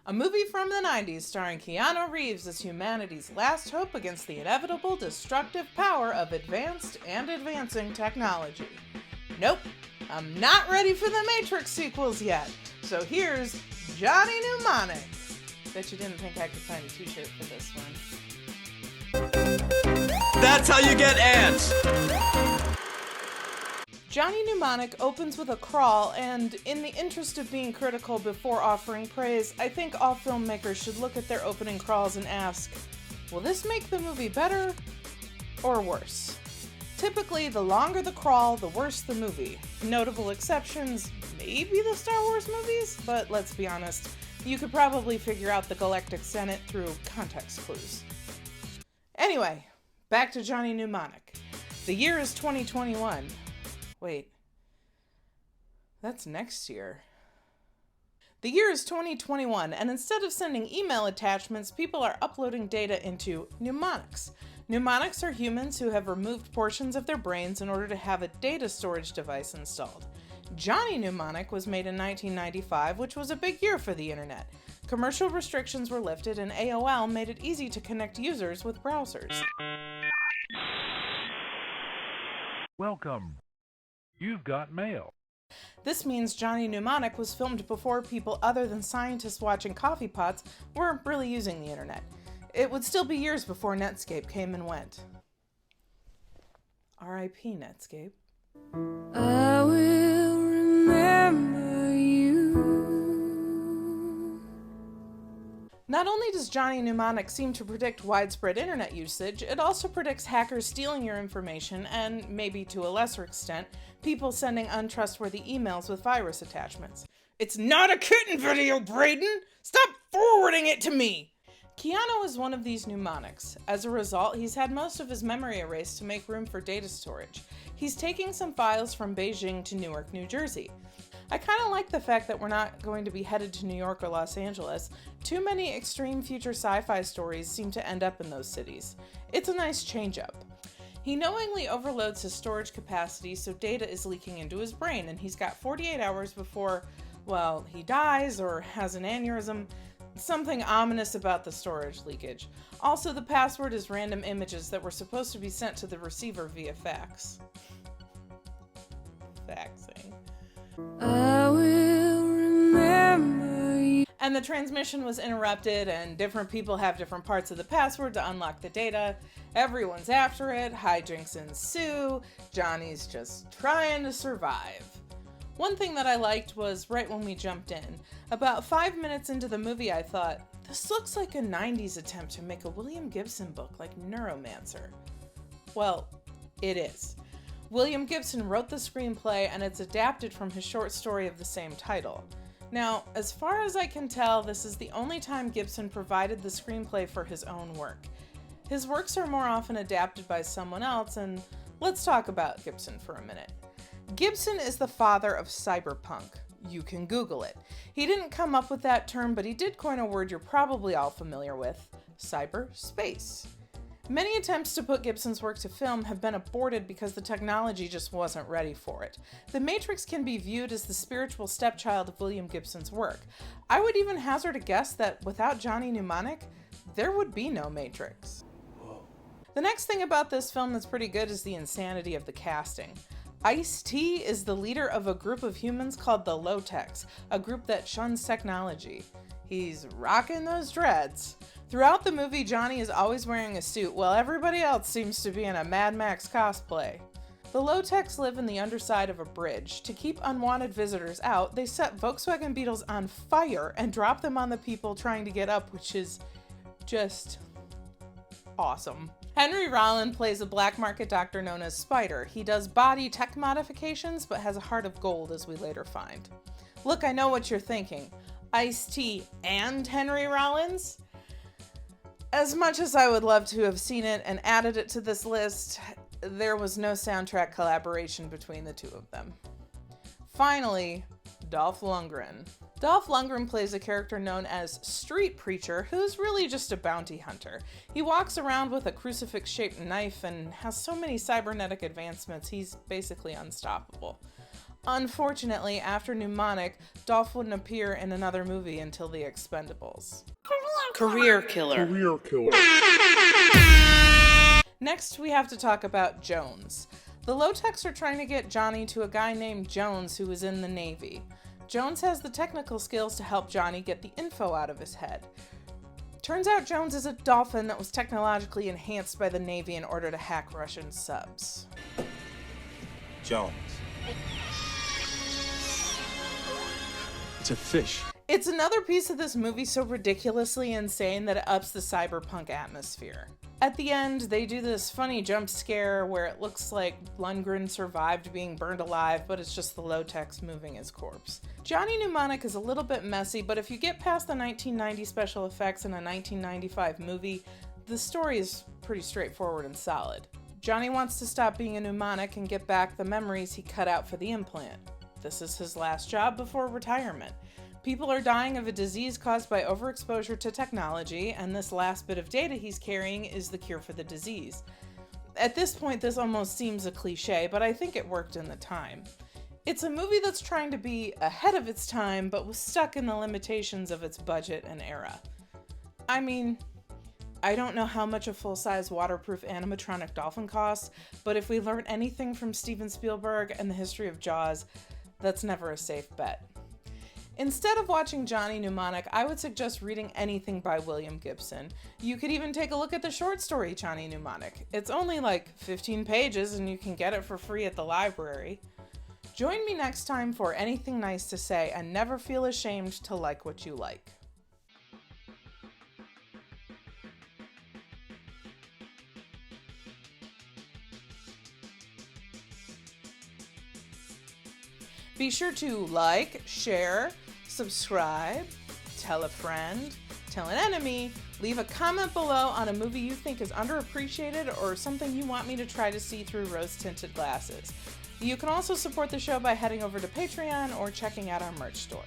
A movie from the 90s starring Keanu Reeves as humanity's last hope against the inevitable destructive power of advanced and advancing technology. Nope, I'm not ready for the Matrix sequels yet. So here's Johnny Mnemonic. Bet you didn't think I could find a t-shirt for this one. That's how you get ants! Johnny Mnemonic opens with a crawl, and in the interest of being critical before offering praise, I think all filmmakers should look at their opening crawls and ask, will this make the movie better or worse? Typically, the longer the crawl, the worse the movie. Notable exceptions, maybe the Star Wars movies, but let's be honest, you could probably figure out the Galactic Senate through context clues. Anyway, back to Johnny Mnemonic. The year is 2021. Wait, that's next year. The year is 2021, and instead of sending email attachments, people are uploading data into mnemonics. Mnemonics are humans who have removed portions of their brains in order to have a data storage device installed. Johnny Mnemonic was made in 1995, which was a big year for the internet. Commercial restrictions were lifted, and AOL made it easy to connect users with browsers. Welcome. You've got mail. This means Johnny Mnemonic was filmed before people other than scientists watching coffee pots were really using the internet. It would still be years before Netscape came and went. R.I.P. Netscape. I will remember you. Not only does Johnny Mnemonic seem to predict widespread internet usage, it also predicts hackers stealing your information and, maybe to a lesser extent, people sending untrustworthy emails with virus attachments. It's not a kitten video, Braden! Stop forwarding it to me! Keano is one of these mnemonics. As a result, he's had most of his memory erased to make room for data storage. He's taking some files from Beijing to Newark, New Jersey. I kind of like the fact that we're not going to be headed to New York or Los Angeles. Too many extreme future sci-fi stories seem to end up in those cities. It's a nice change-up. He knowingly overloads his storage capacity so data is leaking into his brain, and he's got 48 hours before, well, he dies or has an aneurysm. Something ominous about the storage leakage. Also, the password is random images that were supposed to be sent to the receiver via fax. Faxing. I will remember you. And the transmission was interrupted, and different people have different parts of the password to unlock the data. Everyone's after it, hijinks ensue, Johnny's just trying to survive. One thing that I liked was right when we jumped in. About 5 minutes into the movie, I thought, this looks like a 90s attempt to make a William Gibson book like Neuromancer. Well, it is. William Gibson wrote the screenplay, and it's adapted from his short story of the same title. Now, as far as I can tell, this is the only time Gibson provided the screenplay for his own work. His works are more often adapted by someone else, and let's talk about Gibson for a minute. Gibson is the father of cyberpunk. You can Google it. He didn't come up with that term, but he did coin a word you're probably all familiar with: cyberspace. Many attempts to put Gibson's work to film have been aborted because the technology just wasn't ready for it. The Matrix can be viewed as the spiritual stepchild of William Gibson's work. I would even hazard a guess that without Johnny Mnemonic, there would be no Matrix. The next thing about this film that's pretty good is the insanity of the casting. Ice-T is the leader of a group of humans called the Low-Techs, a group that shuns technology. He's rocking those dreads. Throughout the movie, Johnny is always wearing a suit, while everybody else seems to be in a Mad Max cosplay. The Low-Techs live in the underside of a bridge. To keep unwanted visitors out, they set Volkswagen Beetles on fire and drop them on the people trying to get up, which is just awesome. Henry Rollin plays a black market doctor known as Spider. He does body tech modifications, but has a heart of gold, as we later find. Look, I know what you're thinking. Ice-T and Henry Rollins? As much as I would love to have seen it and added it to this list, there was no soundtrack collaboration between the two of them. Finally, Dolph Lundgren. Dolph Lundgren plays a character known as Street Preacher, who's really just a bounty hunter. He walks around with a crucifix-shaped knife and has so many cybernetic advancements, he's basically unstoppable. Unfortunately, after Mnemonic, Dolph wouldn't appear in another movie until The Expendables. Career killer. Next, we have to talk about Jones. The low-techs are trying to get Johnny to a guy named Jones who is in the Navy. Jones has the technical skills to help Johnny get the info out of his head. Turns out Jones is a dolphin that was technologically enhanced by the Navy in order to hack Russian subs. Jones. It's a fish. It's another piece of this movie so ridiculously insane that it ups the cyberpunk atmosphere. At the end, they do this funny jump scare where it looks like Lundgren survived being burned alive, but it's just the low-techs moving his corpse. Johnny Mnemonic is a little bit messy, but if you get past the 1990 special effects in a 1995 movie, the story is pretty straightforward and solid. Johnny wants to stop being a mnemonic and get back the memories he cut out for the implant. This is his last job before retirement. People are dying of a disease caused by overexposure to technology, and this last bit of data he's carrying is the cure for the disease. At this point, this almost seems a cliche, but I think it worked in the time. It's a movie that's trying to be ahead of its time, but was stuck in the limitations of its budget and era. I mean, I don't know how much a full-size waterproof animatronic dolphin costs, but if we learn anything from Steven Spielberg and the history of Jaws, that's never a safe bet. Instead of watching Johnny Mnemonic, I would suggest reading anything by William Gibson. You could even take a look at the short story Johnny Mnemonic. It's only like 15 pages and you can get it for free at the library. Join me next time for Anything Nice to Say, and never feel ashamed to like what you like. Be sure to like, share, subscribe, tell a friend, tell an enemy, leave a comment below on a movie you think is underappreciated or something you want me to try to see through rose-tinted glasses. You can also support the show by heading over to Patreon or checking out our merch store.